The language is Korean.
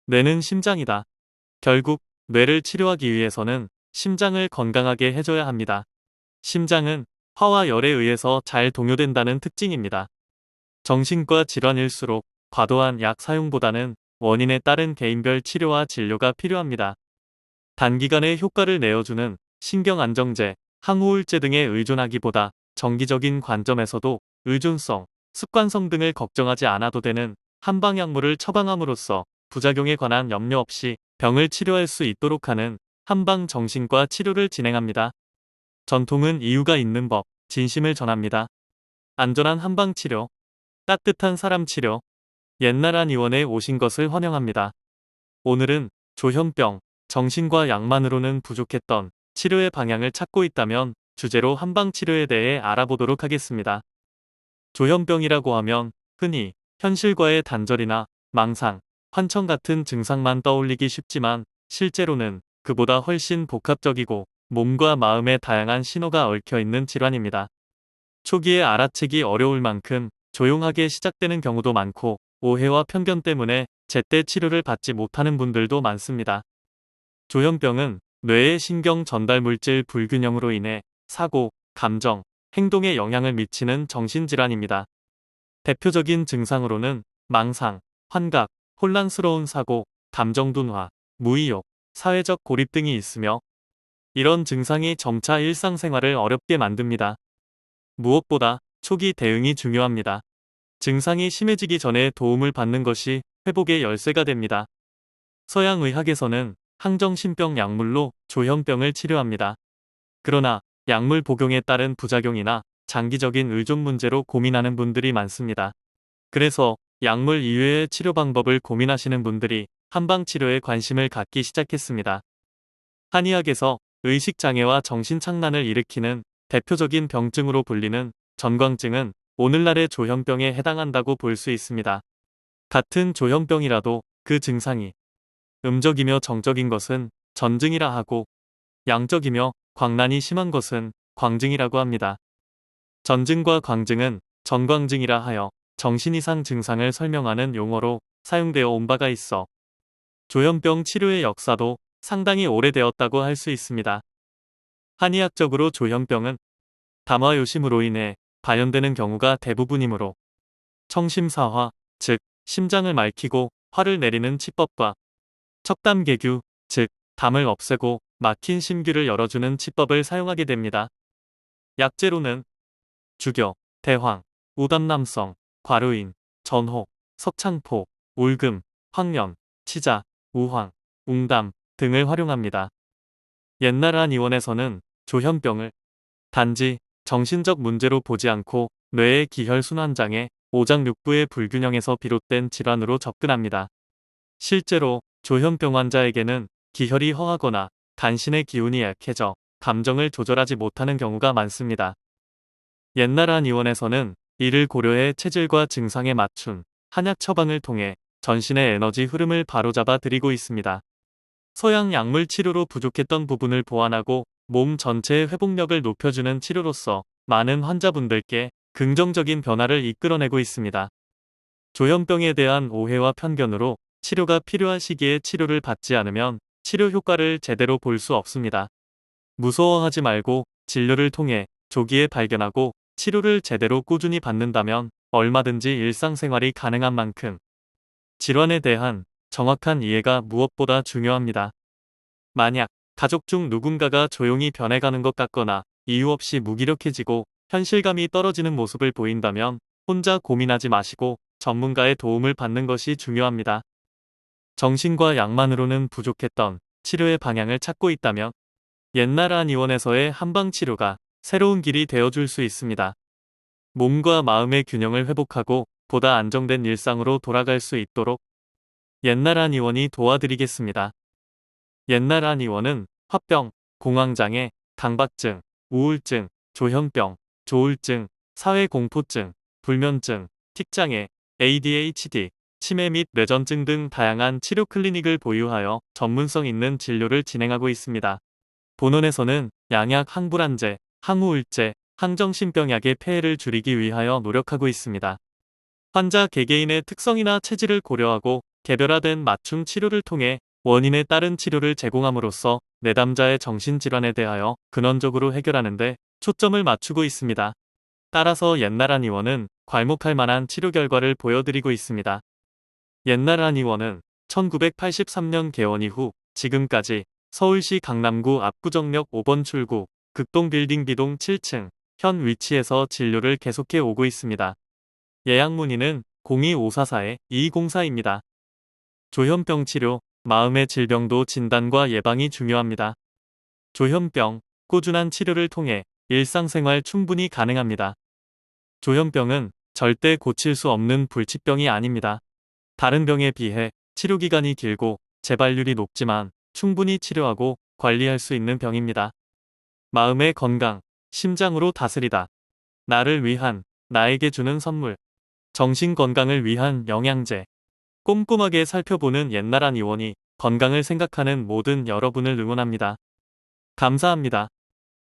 뇌는 심장이다. 결국 뇌를 치료하기 위해서는 심장을 건강하게 해줘야 합니다. 심장은 화와 열에 의해서 잘 동요된다는 특징입니다. 정신과 질환일수록 과도한 약 사용보다는 원인에 따른 개인별 치료와 진료가 필요합니다. 단기간에 효과를 내어주는 신경안정제, 항우울제 등에 의존하기보다 정기적인 관점에서도 의존성, 습관성 등을 걱정하지 않아도 되는 한방약물을 처방함으로써 부작용에 관한 염려 없이 병을 치료할 수 있도록 하는 한방 정신과 치료를 진행합니다. 전통은 이유가 있는 법, 진심을 전합니다. 안전한 한방 치료, 따뜻한 사람 치료, 옛날 한 의원에 오신 것을 환영합니다. 오늘은 조현병, 정신과 약만으로는 부족했던 치료의 방향을 찾고 있다면 주제로 한방 치료에 대해 알아보도록 하겠습니다. 조현병이라고 하면 흔히 현실과의 단절이나 망상, 환청 같은 증상만 떠올리기 쉽지만 실제로는 그보다 훨씬 복합적이고 몸과 마음에 다양한 신호가 얽혀 있는 질환입니다. 초기에 알아채기 어려울 만큼 조용하게 시작되는 경우도 많고 오해와 편견 때문에 제때 치료를 받지 못하는 분들도 많습니다. 조현병은 뇌의 신경 전달 물질 불균형으로 인해 사고, 감정, 행동에 영향을 미치는 정신질환입니다. 대표적인 증상으로는 망상, 환각, 혼란스러운 사고, 감정 둔화, 무의욕, 사회적 고립 등이 있으며 이런 증상이 점차 일상생활을 어렵게 만듭니다. 무엇보다 초기 대응이 중요합니다. 증상이 심해지기 전에 도움을 받는 것이 회복의 열쇠가 됩니다. 서양의학에서는 항정신병 약물로 조현병을 치료합니다. 그러나 약물 복용에 따른 부작용이나 장기적인 의존 문제로 고민하는 분들이 많습니다. 그래서 약물 이외의 치료 방법을 고민하시는 분들이 한방치료에 관심을 갖기 시작했습니다. 한의학에서 의식장애와 정신착란을 일으키는 대표적인 병증으로 불리는 전광증은 오늘날의 조현병에 해당한다고 볼 수 있습니다. 같은 조현병이라도 그 증상이 음적이며 정적인 것은 전증이라 하고 양적이며 광란이 심한 것은 광증이라고 합니다. 전증과 광증은 전광증이라 하여 정신이상 증상을 설명하는 용어로 사용되어 온 바가 있어 조현병 치료의 역사도 상당히 오래되었다고 할 수 있습니다. 한의학적으로 조현병은 담화요심으로 인해 발현되는 경우가 대부분이므로 청심사화, 즉 심장을 맑히고 화를 내리는 치법과 척담개규, 즉 담을 없애고 막힌 심규를 열어주는 치법을 사용하게 됩니다. 약재로는 주교, 대황, 우담남성, 과루인, 전혹, 석창포, 울금, 황련, 치자, 우황, 웅담 등을 활용합니다. 옛날 한 의원에서는 조현병을 단지 정신적 문제로 보지 않고 뇌의 기혈순환장애, 오장육부의 불균형에서 비롯된 질환으로 접근합니다. 실제로 조현병 환자에게는 기혈이 허하거나 간신의 기운이 약해져 감정을 조절하지 못하는 경우가 많습니다. 옛날 한 의원에서는 이를 고려해 체질과 증상에 맞춘 한약 처방을 통해 전신의 에너지 흐름을 바로잡아 드리고 있습니다. 서양 약물 치료로 부족했던 부분을 보완하고 몸 전체의 회복력을 높여주는 치료로서 많은 환자분들께 긍정적인 변화를 이끌어내고 있습니다. 조현병에 대한 오해와 편견으로 치료가 필요한 시기에 치료를 받지 않으면 치료 효과를 제대로 볼 수 없습니다. 무서워하지 말고 진료를 통해 조기에 발견하고 치료를 제대로 꾸준히 받는다면 얼마든지 일상생활이 가능한 만큼 질환에 대한 정확한 이해가 무엇보다 중요합니다. 만약 가족 중 누군가가 조용히 변해가는 것 같거나 이유 없이 무기력해지고 현실감이 떨어지는 모습을 보인다면 혼자 고민하지 마시고 전문가의 도움을 받는 것이 중요합니다. 정신과 약만으로는 부족했던 치료의 방향을 찾고 있다면 옛날 한 의원에서의 한방치료가 새로운 길이 되어줄 수 있습니다. 몸과 마음의 균형을 회복하고 보다 안정된 일상으로 돌아갈 수 있도록 옛날 한 의원이 도와드리겠습니다. 옛날 한 의원은 화병, 공황장애, 강박증, 우울증, 조현병, 조울증, 사회공포증, 불면증, 틱장애, ADHD, 치매 및 뇌전증 등 다양한 치료 클리닉을 보유하여 전문성 있는 진료를 진행하고 있습니다. 본원에서는 양약 항불안제, 항우울제, 항정신병약의 폐해를 줄이기 위하여 노력하고 있습니다. 환자 개개인의 특성이나 체질을 고려하고 개별화된 맞춤 치료를 통해 원인에 따른 치료를 제공함으로써 내담자의 정신질환에 대하여 근원적으로 해결하는 데 초점을 맞추고 있습니다. 따라서 옛날 한의원은 괄목할 만한 치료 결과를 보여드리고 있습니다. 옛날 한의원은 1983년 개원 이후 지금까지 서울시 강남구 압구정역 5번 출구 극동빌딩 B동 7층 현 위치에서 진료를 계속해 오고 있습니다. 예약 문의는 02544-2204입니다. 조현병 치료, 마음의 질병도 진단과 예방이 중요합니다. 조현병, 꾸준한 치료를 통해 일상생활 충분히 가능합니다. 조현병은 절대 고칠 수 없는 불치병이 아닙니다. 다른 병에 비해 치료기간이 길고 재발률이 높지만 충분히 치료하고 관리할 수 있는 병입니다. 마음의 건강, 심장으로 다스리다. 나를 위한, 나에게 주는 선물. 정신 건강을 위한 영양제. 꼼꼼하게 살펴보는 옛날 한의원이 건강을 생각하는 모든 여러분을 응원합니다. 감사합니다.